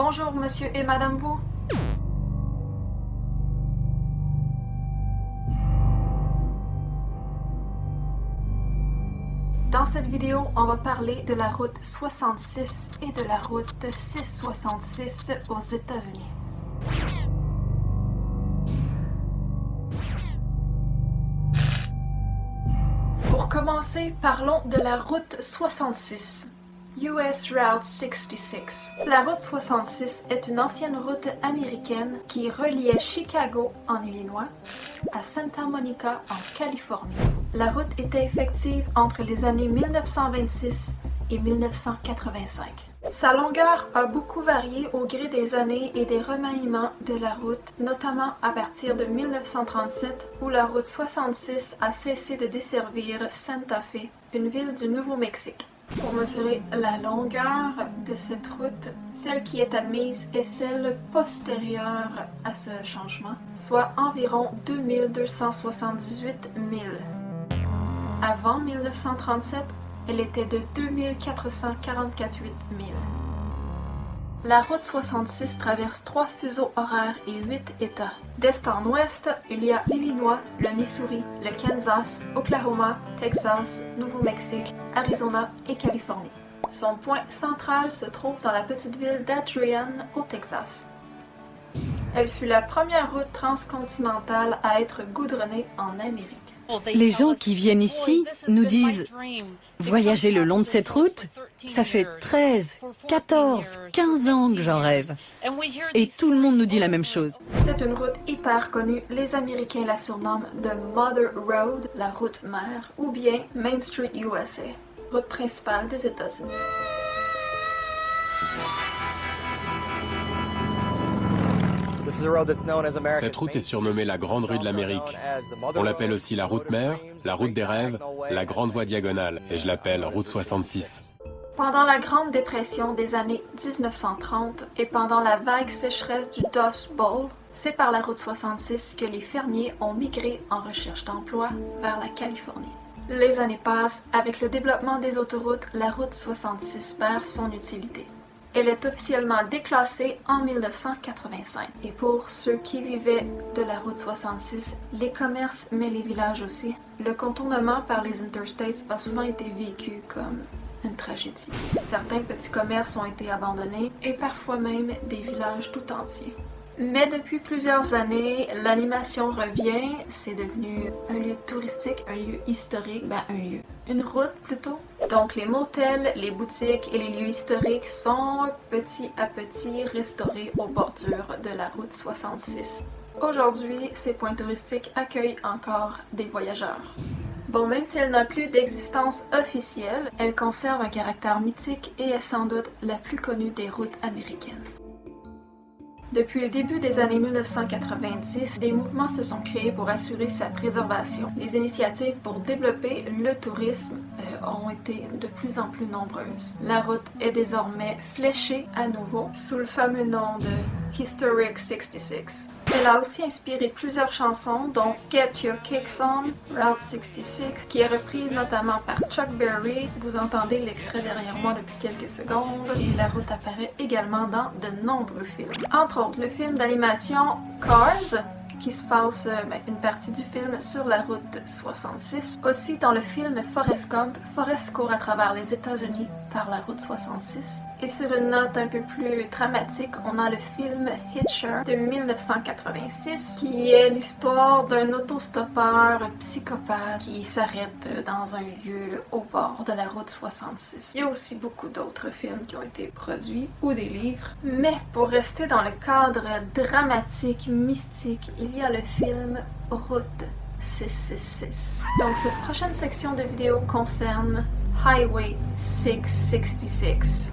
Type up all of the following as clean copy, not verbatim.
Bonjour monsieur et madame vous. Dans cette vidéo, on va parler de la route 66 et de la route 666 aux États-Unis. Pour commencer, parlons de la route 66. US Route 66. La route 66 est une ancienne route américaine qui reliait Chicago, en Illinois, à Santa Monica, en Californie. La route était effective entre les années 1926 et 1985. Sa longueur a beaucoup varié au gré des années et des remaniements de la route, notamment à partir de 1937 où la route 66 a cessé de desservir Santa Fe, une ville du Nouveau-Mexique. Pour mesurer la longueur de cette route, celle qui est admise est celle postérieure à ce changement, soit environ 2278 milles. Avant 1937, elle était de 2444 milles. La route 66 traverse 3 fuseaux horaires et 8 États. D'est en ouest, il y a l'Illinois, le Missouri, le Kansas, Oklahoma, Texas, Nouveau-Mexique, Arizona et Californie. Son point central se trouve dans la petite ville d'Adrian, au Texas. Elle fut la première route transcontinentale à être goudronnée en Amérique. Les gens qui viennent ici nous disent « Voyager le long de cette route, ça fait 13, 14, 15 ans que j'en rêve. » Et tout le monde nous dit la même chose. C'est une route hyper connue. Les Américains la surnomment The Mother Road, la route mère, ou bien Main Street USA, route principale des États-Unis. Cette route est surnommée la Grande Rue de l'Amérique. On l'appelle aussi la route mère, la route des rêves, la Grande Voie diagonale, et je l'appelle route 66. Pendant la Grande Dépression des années 1930 et pendant la vague sécheresse du Dust Bowl, c'est par la route 66 que les fermiers ont migré en recherche d'emploi vers la Californie. Les années passent, avec le développement des autoroutes, la route 66 perd son utilité. Elle est officiellement déclassée en 1985. Et pour ceux qui vivaient de la route 66, les commerces mais les villages aussi, le contournement par les interstates a souvent été vécu comme une tragédie. Certains petits commerces ont été abandonnés et parfois même des villages tout entiers. Mais depuis plusieurs années, l'animation revient, c'est devenu un lieu touristique, un lieu historique, une route plutôt. Donc les motels, les boutiques et les lieux historiques sont petit à petit restaurés aux bordures de la route 66. Aujourd'hui, ces points touristiques accueillent encore des voyageurs. Bon, même si elle n'a plus d'existence officielle, elle conserve un caractère mythique et est sans doute la plus connue des routes américaines. Depuis le début des années 1990, des mouvements se sont créés pour assurer sa préservation. Les initiatives pour développer le tourisme ont été de plus en plus nombreuses. La route est désormais fléchée à nouveau sous le fameux nom de Historic 66. Elle a aussi inspiré plusieurs chansons, dont Get Your Kicks On, Route 66, qui est reprise notamment par Chuck Berry. Vous entendez l'extrait derrière moi depuis quelques secondes. Et la route apparaît également dans de nombreux films. Entre autres, le film d'animation Cars, qui se passe une partie du film sur la route 66. Aussi dans le film Forrest Gump, Forrest court à travers les États-Unis par la route 66. Et sur une note un peu plus dramatique, on a le film Hitcher de 1986, qui est l'histoire d'un autostoppeur psychopathe qui s'arrête dans un lieu au bord de la route 66. Il y a aussi beaucoup d'autres films qui ont été produits ou des livres. Mais pour rester dans le cadre dramatique, mystique, il y a le film Route 666. Donc cette prochaine section de vidéo concerne Highway 666.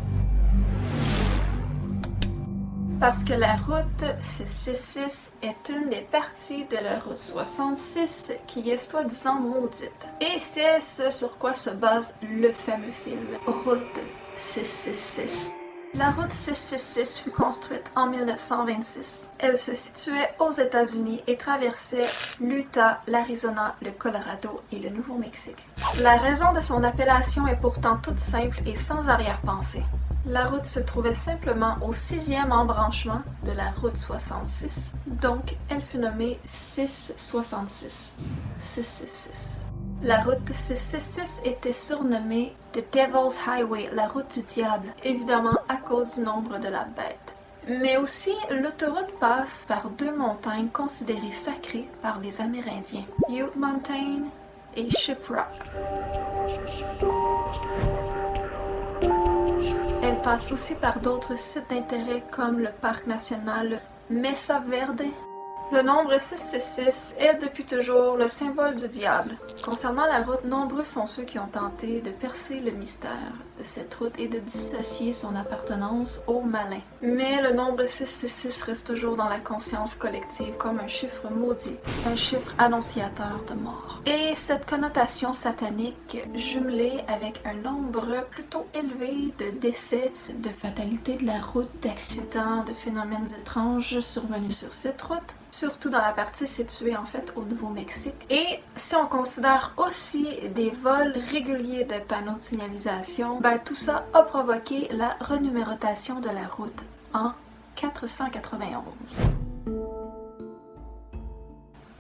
Parce que la route 666 est une des parties de la route 66 qui est soi-disant maudite. Et c'est ce sur quoi se base le fameux film Route 666. La route 666 fut construite en 1926. Elle se situait aux États-Unis et traversait l'Utah, l'Arizona, le Colorado et le Nouveau-Mexique. La raison de son appellation est pourtant toute simple et sans arrière-pensée. La route se trouvait simplement au 6e embranchement de la route 66, donc elle fut nommée 666. 666. La route 666 était surnommée The Devil's Highway, la route du diable, évidemment à cause du nombre de la bête. Mais aussi, l'autoroute passe par 2 montagnes considérées sacrées par les Amérindiens, Ute Mountain et Shiprock. Elle passe aussi par d'autres sites d'intérêt comme le parc national Mesa Verde. Le nombre 666 est depuis toujours le symbole du diable. Concernant la route, nombreux sont ceux qui ont tenté de percer le mystère de cette route et de dissocier son appartenance au malin. Mais le nombre 666 reste toujours dans la conscience collective comme un chiffre maudit, un chiffre annonciateur de mort. Et cette connotation satanique jumelée avec un nombre plutôt élevé de décès, de fatalités de la route, d'accidents, de phénomènes étranges survenus sur cette route, surtout dans la partie située en fait au Nouveau-Mexique. Et si on considère aussi des vols réguliers de panneaux de signalisation, tout ça a provoqué la renumérotation de la route en 491.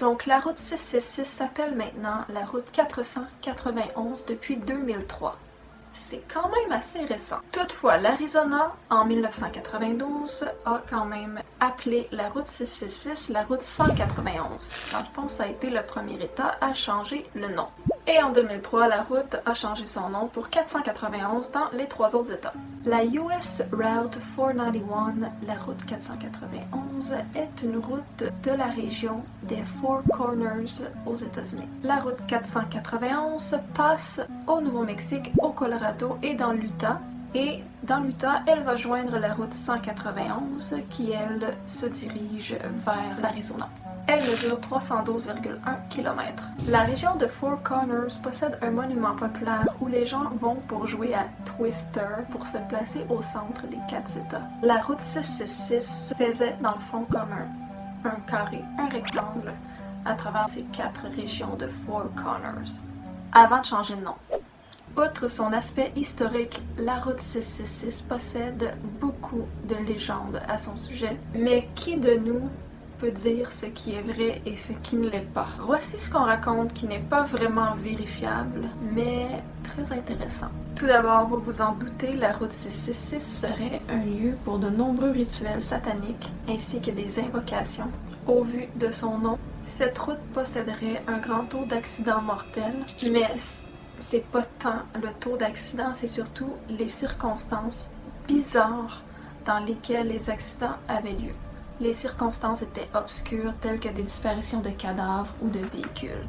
Donc la route 666 s'appelle maintenant la route 491 depuis 2003. C'est quand même assez récent. Toutefois, l'Arizona, en 1992, a quand même appelé la route 666 la route 191. Dans le fond, ça a été le premier État à changer le nom. Et en 2003, la route a changé son nom pour 491 dans les 3 autres États. La US Route 491, la route 491, est une route de la région des Four Corners aux États-Unis. La route 491 passe au Nouveau-Mexique, au Colorado et dans l'Utah. Et dans l'Utah, elle va joindre la route 191 qui, elle, se dirige vers l'Arizona. Elle mesure 312,1 km. La région de Four Corners possède un monument populaire où les gens vont pour jouer à Twister pour se placer au centre des 4 États. La route 666 faisait dans le fond comme un carré, un rectangle à travers ces 4 régions de Four Corners, avant de changer de nom. Outre son aspect historique, la route 666 possède beaucoup de légendes à son sujet, mais qui de nous peut dire ce qui est vrai et ce qui ne l'est pas. Voici ce qu'on raconte qui n'est pas vraiment vérifiable, mais très intéressant. Tout d'abord, vous vous en doutez, la route 666 serait un lieu pour de nombreux rituels sataniques ainsi que des invocations. Au vu de son nom, cette route posséderait un grand taux d'accidents mortels, mais c'est pas tant le taux d'accident, c'est surtout les circonstances bizarres dans lesquelles les accidents avaient lieu. Les circonstances étaient obscures, telles que des disparitions de cadavres ou de véhicules.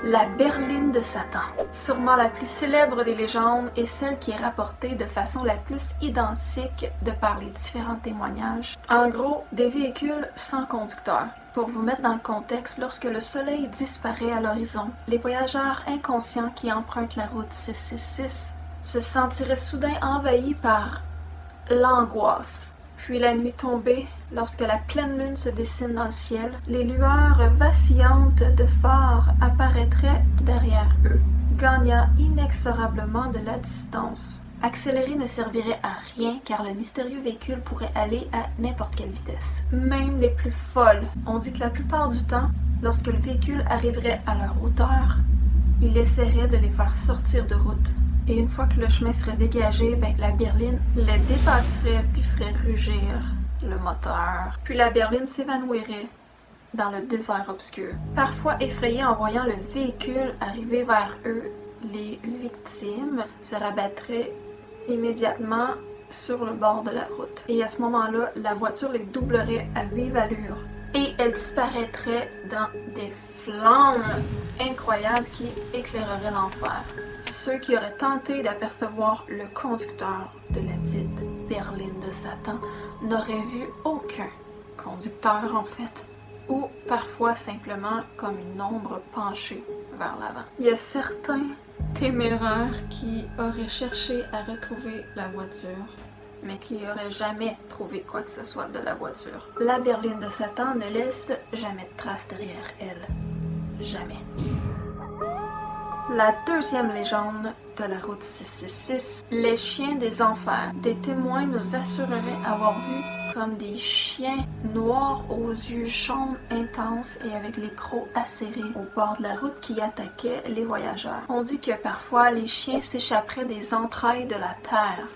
La berline de Satan, sûrement la plus célèbre des légendes et celle qui est rapportée de façon la plus identique de par les différents témoignages. En gros, des véhicules sans conducteur. Pour vous mettre dans le contexte, lorsque le soleil disparaît à l'horizon, les voyageurs inconscients qui empruntent la route 666 se sentiraient soudain envahis par l'angoisse. Puis la nuit tombée, lorsque la pleine lune se dessine dans le ciel, les lueurs vacillantes de phares apparaîtraient derrière eux, gagnant inexorablement de la distance. Accélérer ne servirait à rien car le mystérieux véhicule pourrait aller à n'importe quelle vitesse, même les plus folles. On dit que la plupart du temps, lorsque le véhicule arriverait à leur hauteur, il essaierait de les faire sortir de route. Et une fois que le chemin serait dégagé, la berline les dépasserait puis ferait rugir le moteur. Puis la berline s'évanouirait dans le désert obscur. Parfois effrayés en voyant le véhicule arriver vers eux, les victimes se rabattraient immédiatement sur le bord de la route. Et à ce moment-là, la voiture les doublerait à vive allure. Et elle disparaîtrait dans des flammes incroyables qui éclaireraient l'enfer. Ceux qui auraient tenté d'apercevoir le conducteur de la dite berline de Satan n'auraient vu aucun conducteur en fait, ou parfois simplement comme une ombre penchée vers l'avant. Il y a certains téméraires qui auraient cherché à retrouver la voiture, mais qui n'auraient jamais trouvé quoi que ce soit de la voiture. La berline de Satan ne laisse jamais de traces derrière elle. Jamais. La deuxième légende de de la route 666, les chiens des enfers. Des témoins nous assureraient avoir vu comme des chiens noirs aux yeux jaunes intenses et avec les crocs acérés au bord de la route qui attaquaient les voyageurs. On dit que parfois les chiens s'échapperaient des entrailles de la terre.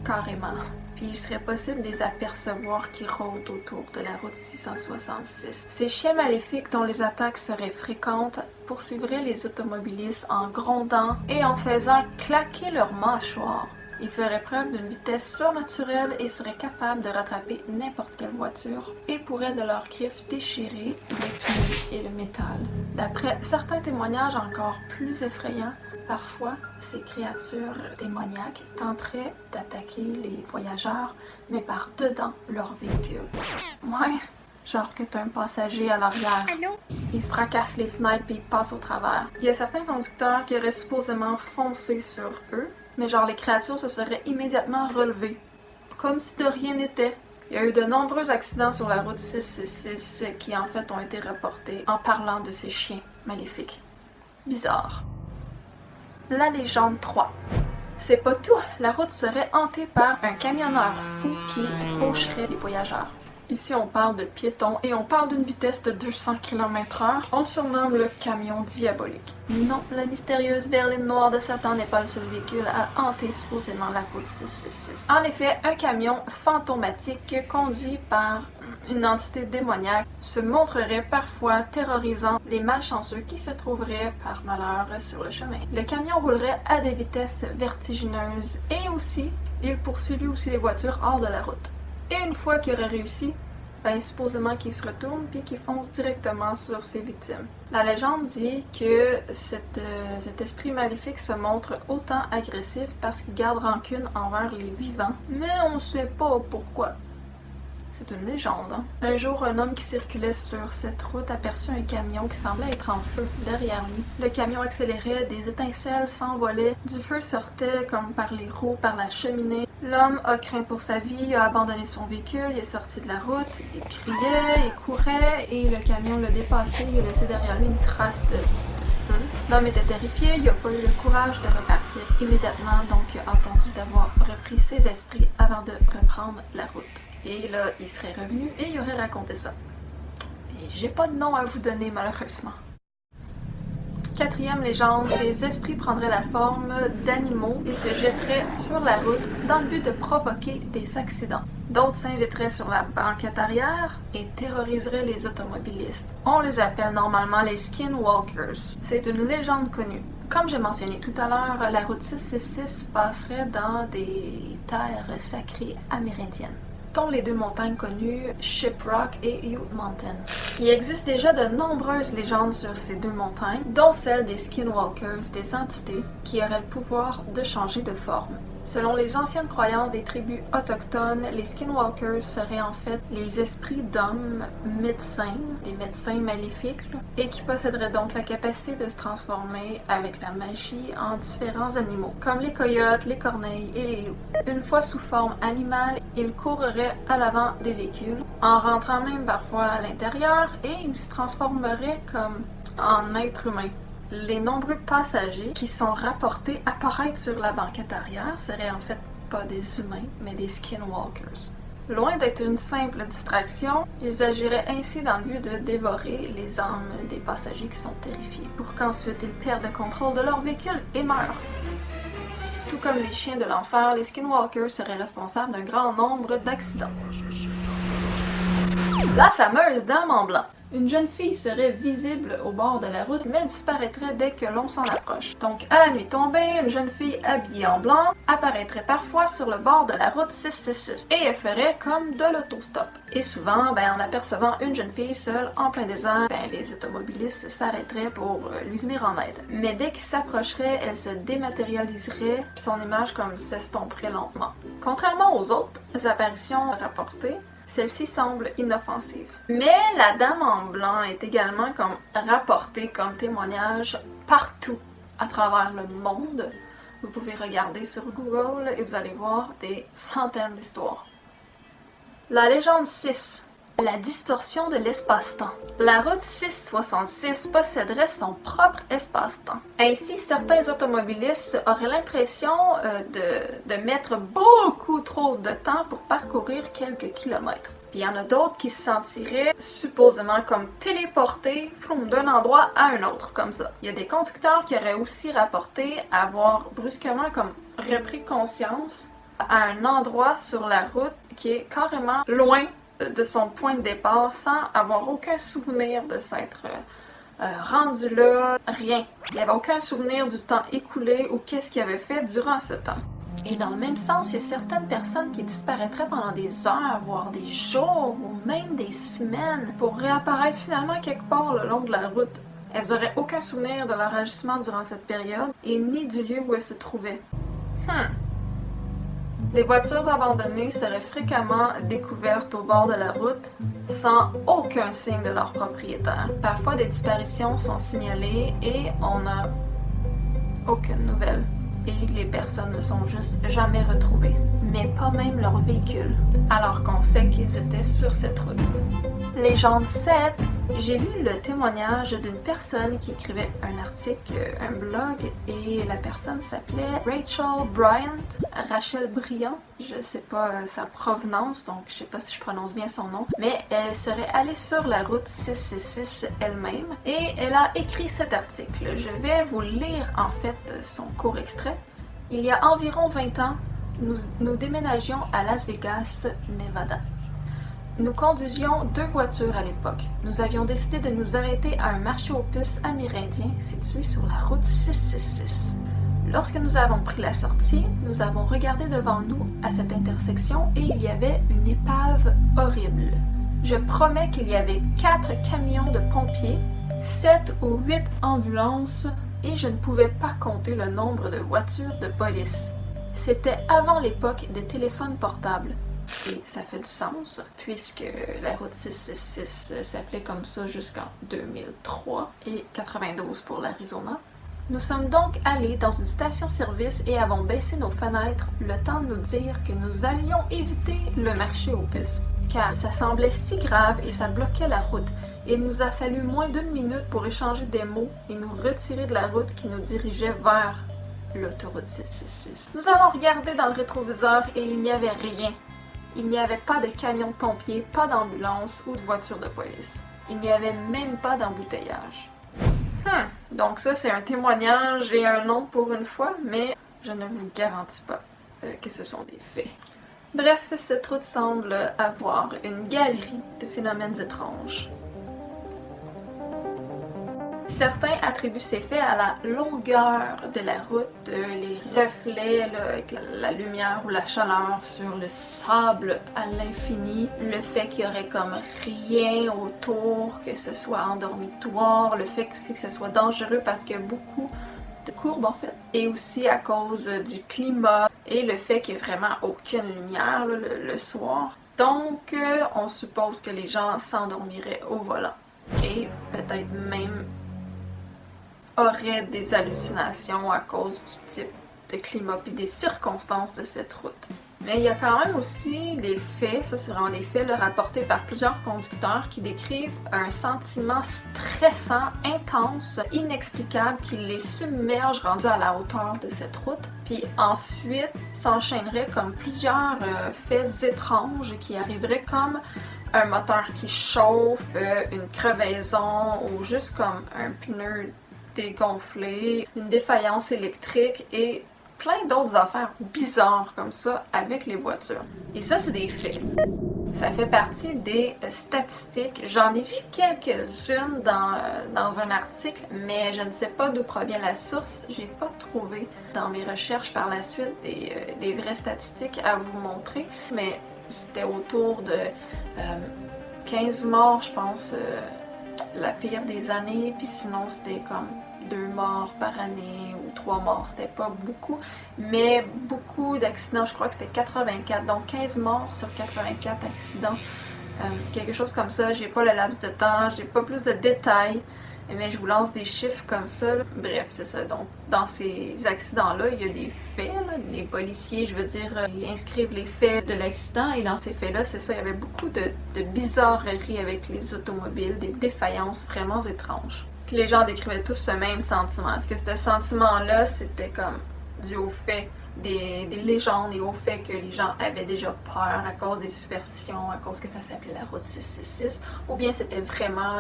Carrément. Puis il serait possible de les apercevoir qui rôdent autour de la route 666. Ces chiens maléfiques dont les attaques seraient fréquentes poursuivraient les automobilistes en grondant et en faisant claquer leurs mâchoires. Ils feraient preuve d'une vitesse surnaturelle et seraient capables de rattraper n'importe quelle voiture et pourraient de leurs griffes déchirer les pneus et le métal. D'après certains témoignages encore plus effrayants, parfois ces créatures démoniaques tenteraient d'attaquer les voyageurs, mais par dedans leur véhicule. Ouais, genre que t'as un passager à l'arrière. Ils fracassent les fenêtres puis ils passent au travers. Il y a certains conducteurs qui auraient supposément foncé sur eux, mais genre les créatures se seraient immédiatement relevées, comme si de rien n'était. Il y a eu de nombreux accidents sur la route 666 qui en fait ont été reportés en parlant de ces chiens maléfiques. Bizarre. La légende 3. C'est pas tout, la route serait hantée par un camionneur fou qui faucherait les voyageurs. Ici, on parle de piétons et on parle d'une vitesse de 200 km/h. On le surnomme le camion diabolique. Non, la mystérieuse berline noire de Satan n'est pas le seul véhicule à hanter supposément la route 666. En effet, un camion fantomatique conduit par une entité démoniaque se montrerait parfois terrorisant les malchanceux qui se trouveraient par malheur sur le chemin. Le camion roulerait à des vitesses vertigineuses et aussi, il poursuit lui aussi les voitures hors de la route. Et une fois qu'il aurait réussi, ben supposément qu'il se retourne puis qu'il fonce directement sur ses victimes. La légende dit que cet esprit maléfique se montre autant agressif parce qu'il garde rancune envers les vivants, mais on sait pas pourquoi. C'est une légende, hein? Un jour, un homme qui circulait sur cette route aperçut un camion qui semblait être en feu derrière lui. Le camion accélérait, des étincelles s'envolaient, du feu sortait comme par les roues, par la cheminée. L'homme a craint pour sa vie, a abandonné son véhicule, il est sorti de la route, il criait, il courait et le camion l'a dépassé, il a laissé derrière lui une trace de feu. L'homme était terrifié, il n'a pas eu le courage de repartir immédiatement, donc il a attendu d'avoir repris ses esprits avant de reprendre la route. Et là, il serait revenu et il aurait raconté ça. Et j'ai pas de nom à vous donner, malheureusement. Quatrième légende, des esprits prendraient la forme d'animaux et se jetteraient sur la route dans le but de provoquer des accidents. D'autres s'inviteraient sur la banquette arrière et terroriseraient les automobilistes. On les appelle normalement les skinwalkers. C'est une légende connue. Comme j'ai mentionné tout à l'heure, la route 666 passerait dans des terres sacrées amérindiennes, dont les deux montagnes connues, Shiprock et Ute Mountain. Il existe déjà de nombreuses légendes sur ces deux montagnes, dont celle des Skinwalkers, des entités qui auraient le pouvoir de changer de forme. Selon les anciennes croyances des tribus autochtones, les Skinwalkers seraient en fait les esprits d'hommes médecins, des médecins maléfiques, et qui posséderaient donc la capacité de se transformer avec la magie en différents animaux, comme les coyotes, les corneilles et les loups. Une fois sous forme animale, ils courraient à l'avant des véhicules, en rentrant même parfois à l'intérieur, et ils se transformeraient comme en êtres humains. Les nombreux passagers qui sont rapportés apparaître sur la banquette arrière seraient en fait pas des humains, mais des skinwalkers. Loin d'être une simple distraction, ils agiraient ainsi dans le but de dévorer les âmes des passagers qui sont terrifiés, pour qu'ensuite ils perdent le contrôle de leur véhicule et meurent. Tout comme les chiens de l'enfer, les skinwalkers seraient responsables d'un grand nombre d'accidents. La fameuse dame en blanc. Une jeune fille serait visible au bord de la route, mais disparaîtrait dès que l'on s'en approche. Donc, à la nuit tombée, une jeune fille habillée en blanc apparaîtrait parfois sur le bord de la route 666 et elle ferait comme de l'autostop. Et souvent, en apercevant une jeune fille seule en plein désert, les automobilistes s'arrêteraient pour lui venir en aide. Mais dès qu'il s'approcherait, elle se dématérialiserait, puis son image comme s'estomperait lentement. Contrairement aux autres apparitions rapportées, celle-ci semble inoffensive. Mais la dame en blanc est également comme rapportée comme témoignage partout à travers le monde. Vous pouvez regarder sur Google et vous allez voir des centaines d'histoires. La légende 6. La distorsion de l'espace-temps. La route 666 posséderait son propre espace-temps. Ainsi, certains automobilistes auraient l'impression de mettre beaucoup trop de temps pour parcourir quelques kilomètres. Puis il y en a d'autres qui se sentiraient supposément comme téléportés d'un endroit à un autre, comme ça. Il y a des conducteurs qui auraient aussi rapporté avoir brusquement comme repris conscience à un endroit sur la route qui est carrément loin de son point de départ sans avoir aucun souvenir de s'être rendu là, rien. Il n'y avait aucun souvenir du temps écoulé ou qu'est-ce qu'il avait fait durant ce temps. Et dans le même sens, il y a certaines personnes qui disparaîtraient pendant des heures, voire des jours, ou même des semaines, pour réapparaître finalement quelque part le long de la route. Elles n'auraient aucun souvenir de leur agissement durant cette période, et ni du lieu où elles se trouvaient. Des voitures abandonnées seraient fréquemment découvertes au bord de la route sans aucun signe de leur propriétaire. Parfois, des disparitions sont signalées et on n'a aucune nouvelle. Et les personnes ne sont juste jamais retrouvées, mais pas même leur véhicule, alors qu'on sait qu'ils étaient sur cette route. Légende 7. J'ai lu le témoignage d'une personne qui écrivait un article, un blog, et la personne s'appelait Rachel Bryant, Rachel Briand. Je sais pas sa provenance, donc je sais pas si je prononce bien son nom, mais elle serait allée sur la route 666 elle-même, et elle a écrit cet article. Je vais vous lire en fait son court extrait. Il y a environ 20 ans, nous déménagions à Las Vegas, Nevada. Nous conduisions 2 voitures à l'époque. Nous avions décidé de nous arrêter à un marché aux puces amérindien situé sur la route 666. Lorsque nous avons pris la sortie, nous avons regardé devant nous à cette intersection et il y avait une épave horrible. Je promets qu'il y avait 4 camions de pompiers, 7 ou 8 ambulances et je ne pouvais pas compter le nombre de voitures de police. C'était avant l'époque des téléphones portables. Et ça fait du sens, puisque la route 666 s'appelait comme ça jusqu'en 2003 et 92 pour l'Arizona. Nous sommes donc allés dans une station-service et avons baissé nos fenêtres le temps de nous dire que nous allions éviter le marché aux puces, car ça semblait si grave et ça bloquait la route. Il nous a fallu moins d'1 minute pour échanger des mots et nous retirer de la route qui nous dirigeait vers l'autoroute 666. Nous avons regardé dans le rétroviseur et il n'y avait rien. Il n'y avait pas de camion de pompiers, pas d'ambulance ou de voiture de police. Il n'y avait même pas d'embouteillage. Donc ça, c'est un témoignage et un nom pour une fois, mais je ne vous garantis pas que ce sont des faits. Bref, cette route semble avoir une galerie de phénomènes étranges. Certains attribuent ces faits à la longueur de la route, les reflets là, avec la lumière ou la chaleur sur le sable à l'infini, le fait qu'il y aurait comme rien autour, que ce soit en dormitoire, le fait aussi que ce soit dangereux parce qu'il y a beaucoup de courbes en fait, et aussi à cause du climat et le fait qu'il n'y ait vraiment aucune lumière là, le soir. Donc on suppose que les gens s'endormiraient au volant et peut-être même auraient des hallucinations à cause du type de climat et des circonstances de cette route. Mais il y a quand même aussi des faits, ça c'est vraiment des faits rapportés par plusieurs conducteurs qui décrivent un sentiment stressant, intense, inexplicable qui les submerge rendus à la hauteur de cette route. Puis ensuite s'enchaîneraient comme plusieurs faits étranges qui arriveraient comme un moteur qui chauffe, une crevaison ou juste comme un pneu dégonflé, une défaillance électrique et plein d'autres affaires bizarres comme ça avec les voitures. Et ça, c'est des faits. Ça fait partie des statistiques. J'en ai vu quelques-unes dans un article, mais je ne sais pas d'où provient la source. J'ai pas trouvé dans mes recherches par la suite des vraies statistiques à vous montrer, mais c'était autour de 15 morts, je pense, la pire des années, puis sinon c'était comme 2 morts par année ou 3 morts, c'était pas beaucoup, mais beaucoup d'accidents, je crois que c'était 84, donc 15 morts sur 84 accidents, quelque chose comme ça. J'ai pas le laps de temps, j'ai pas plus de détails, Mais je vous lance des chiffres comme ça. Là. Bref, c'est ça. Donc, dans ces accidents-là, il y a des faits. Là. Les policiers, je veux dire, ils inscrivent les faits de l'accident. Et dans ces faits-là, c'est ça, il y avait beaucoup de bizarreries avec les automobiles, des défaillances vraiment étranges. Puis les gens décrivaient tous ce même sentiment. Est-ce que ce sentiment-là, c'était comme dû au fait des légendes et au fait que les gens avaient déjà peur à cause des superstitions, à cause que ça s'appelait la route 666, ou bien c'était vraiment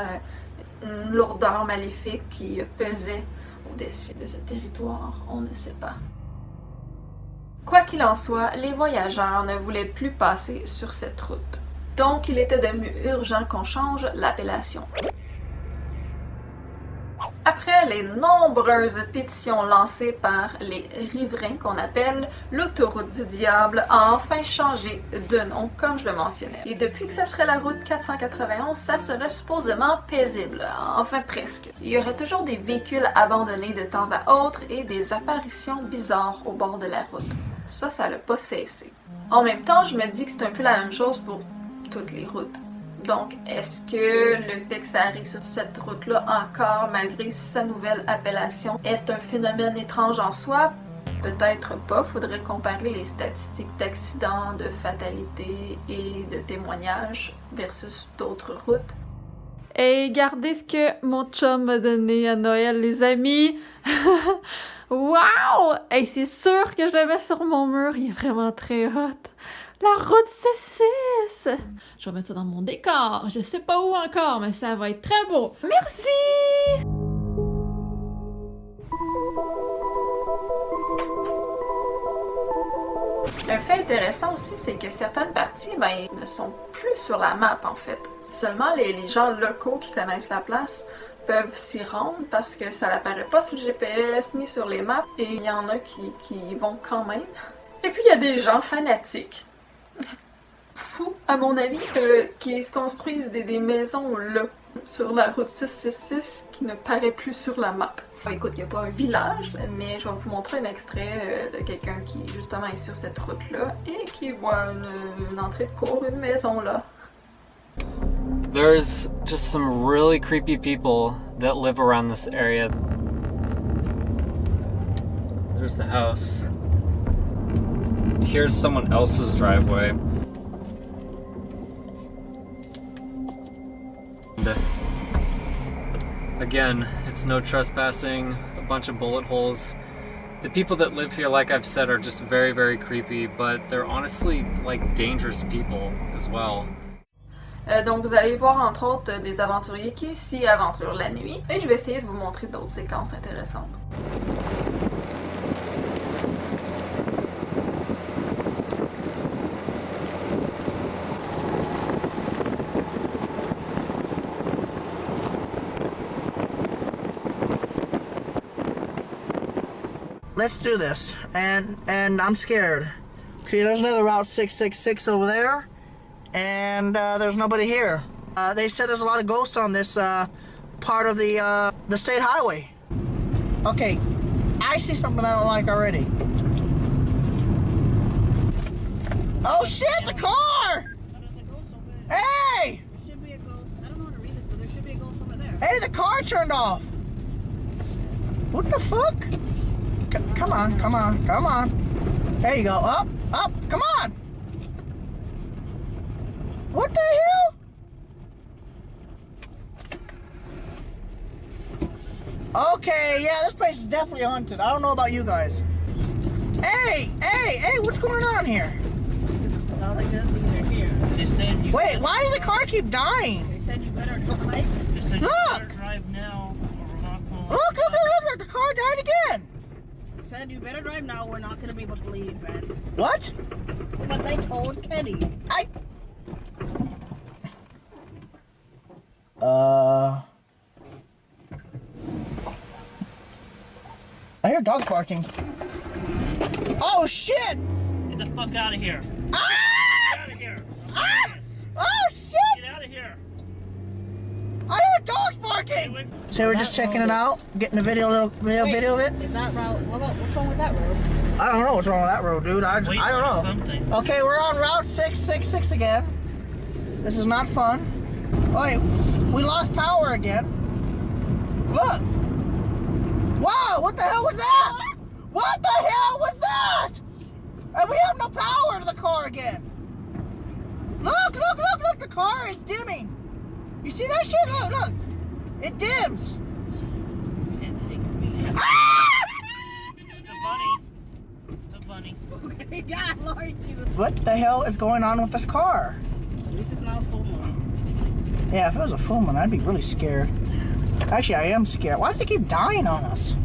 une lourdeur maléfique qui pesait au-dessus de ce territoire, on ne sait pas. Quoi qu'il en soit, les voyageurs ne voulaient plus passer sur cette route. Donc il était devenu urgent qu'on change l'appellation. Après les nombreuses pétitions lancées par les riverains qu'on appelle, l'autoroute du diable a enfin changé de nom, comme je le mentionnais. Et depuis que ça serait la route 491, ça serait supposément paisible, enfin presque. Il y aurait toujours des véhicules abandonnés de temps à autre et des apparitions bizarres au bord de la route. Ça n'a pas cessé. En même temps, je me dis que c'est un peu la même chose pour toutes les routes. Donc, est-ce que le fait que ça arrive sur cette route-là encore, malgré sa nouvelle appellation, est un phénomène étrange en soi? Peut-être pas. Faudrait comparer les statistiques d'accidents, de fatalité et de témoignages versus d'autres routes. Et regardez ce que mon chum m'a donné à Noël, les amis! Wow! Hey, c'est sûr que je le mets sur mon mur. Il est vraiment très hot. La route 66! Je vais mettre ça dans mon décor. Je sais pas où encore, mais ça va être très beau. Merci! Un fait intéressant aussi, c'est que certaines parties, ne sont plus sur la map, en fait. Seulement les gens locaux qui connaissent la place peuvent s'y rendre parce que ça n'apparaît pas sur le GPS ni sur les maps, et il y en a qui y vont quand même. Et puis il y a des gens fanatiques. Fous, à mon avis, qui se construisent des maisons là, sur la route 666, qui ne paraît plus sur la map. Écoute, il n'y a pas un village, là, mais je vais vous montrer un extrait de quelqu'un qui, justement, est sur cette route-là et qui voit une entrée de cour, une maison là. There's just some really creepy people that live around this area. There's the house. Here's someone else's driveway. Again, it's no trespassing, a bunch of bullet holes. The people that live here, like I've said, are just very, very creepy, but they're honestly like dangerous people as well. Donc vous allez voir entre autres des aventuriers qui s'y aventurent la nuit, et je vais essayer de vous montrer d'autres séquences intéressantes. Let's do this, and I'm scared. Okay, there's another Route 666 over there, and there's nobody here. They said there's a lot of ghosts on this part of the state highway. Okay, I see something I don't like already. Oh shit, the car! Hey! There should be a ghost. I don't know how to read this, but there should be a ghost over there. Hey, the car turned off! What the fuck? Come on, come on, come on. There you go. Up, up, come on! What the hell? Okay, yeah, this place is definitely haunted. I don't know about you guys. Hey, what's going on here? All they did leave here. They said you Wait, why does the car keep dying? They said you better drive. They said you Look! better drive now or we're not going. Look, the car died again. They said you better drive now. We're not gonna be able to leave, man. What? That's what they told Kenny. I hear dogs barking. Oh shit! Get the fuck out of here. Ah! Get out of here. Ah! Oh shit! Get out of here. I hear dogs barking! So we're just checking it out, getting a video of it. Is that route? What's wrong with that road? I don't know what's wrong with that road, dude. I Wait don't on know. something. Okay, we're on Route 666 again. This is not fun. Wait, we lost power again. Look! Wow, what the hell was that? What the hell was that? And we have no power to the car again. Look, look, look, look, the car is dimming. You see that shit? Look, look. It dims. Can't take me. Ah! The bunny. Okay, God, Lord Jesus. What the hell is going on with this car? At least it's not a full moon. Yeah, if it was a full moon, I'd be really scared. Actually, I am scared. Why do they keep dying on us?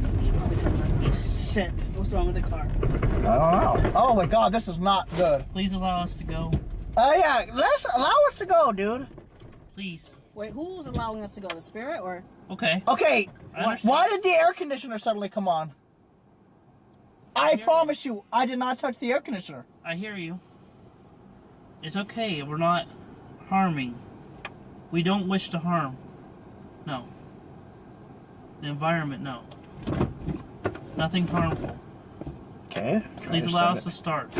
Shit. What's wrong with the car? I don't know. Oh my god, this is not good. Please allow us to go. Oh yeah, let's allow us to go, dude. Please. Wait, who's allowing us to go? The spirit or? Okay. Okay, I understand. why did the air conditioner suddenly come on? I promise you, I did not touch the air conditioner. I hear you. It's okay. We're not harming. We don't wish to harm. No. The environment, no. Nothing harmful. Okay. Please allow us to start.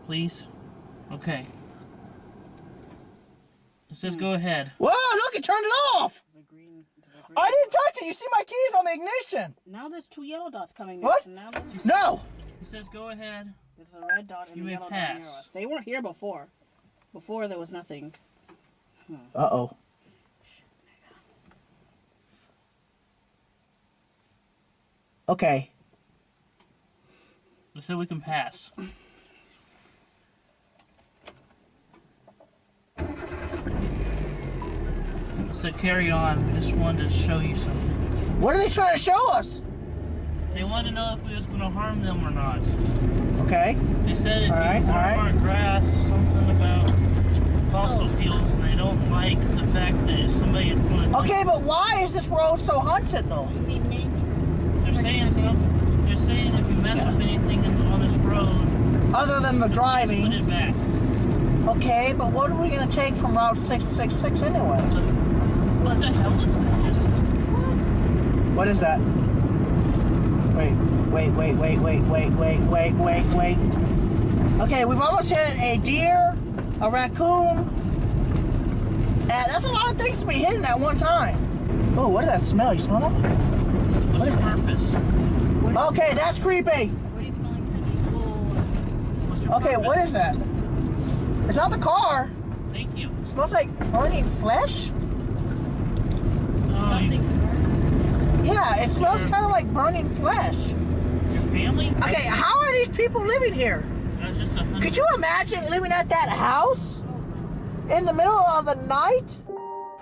Please? Okay. It says go ahead. Whoa, look, it turned it off! The green. I didn't touch it, you see my keys on the ignition! Now there's two yellow dots coming What? next. And now there's No! It says go ahead. there's a red dot and You a may yellow dot near pass. us. They weren't here before. Before there was nothing. Uh-oh. Okay. It said we can pass. It said carry on. We just wanted to show you something. What are they trying to show us? They wanted to know if we was going to harm them or not. Okay. They said if Alright, you farm alright. our grass, something about fossil fuels, and they don't like the fact that if somebody is going to... Okay, but why is this road so haunted, though? Meet me. They're saying something. They're saying if you mess with anything on this road, Other than the put driving. it back. Okay, but what are we going to take from Route 666 anyway? What the hell is that? What is that? Wait. Okay, we've almost hit a deer, a raccoon. That's a lot of things to be hitting at one time. Oh, what does that smell? You smell that? What's your purpose? Okay, that's creepy. What are you smelling to me? What's your Okay, purpose? what is that? It's not the car. Thank you. It smells like burning flesh. Something's burning. Yeah, it smells kind of like burning flesh. Your family? Okay, how are these people living here? That's just 100. Could you imagine living at that house in the middle of the night?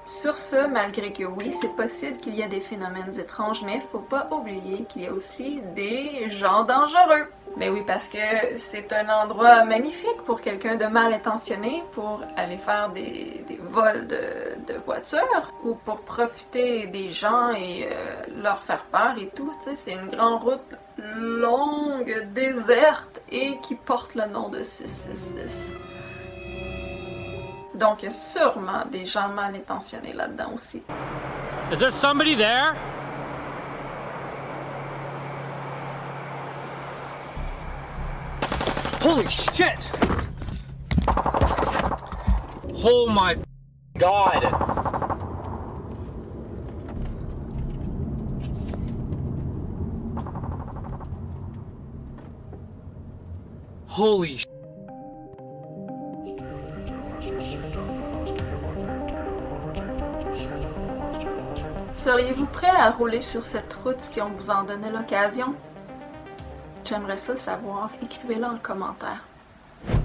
Sur ce, malgré que oui, c'est possible qu'il y ait des phénomènes étranges, mais faut pas oublier qu'il y a aussi des gens dangereux. Ben oui, parce que c'est un endroit magnifique pour quelqu'un de mal intentionné pour aller faire des vols de voitures ou pour profiter des gens et leur faire peur et tout. Tu sais, c'est une grande route longue, déserte et qui porte le nom de 666. Donc, il y a sûrement des gens mal intentionnés là-dedans aussi. Is there somebody there? Holy shit! Oh my god! Holy shit! Seriez-vous prêt à rouler sur cette route si on vous en donnait l'occasion? J'aimerais ça savoir, écrivez-le en commentaire.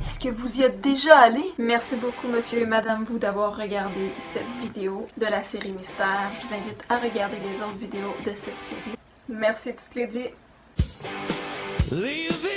Est-ce que vous y êtes déjà allé? Merci beaucoup monsieur et madame vous d'avoir regardé cette vidéo de la série Mystère. Je vous invite à regarder les autres vidéos de cette série. Merci Petite Lady. Leave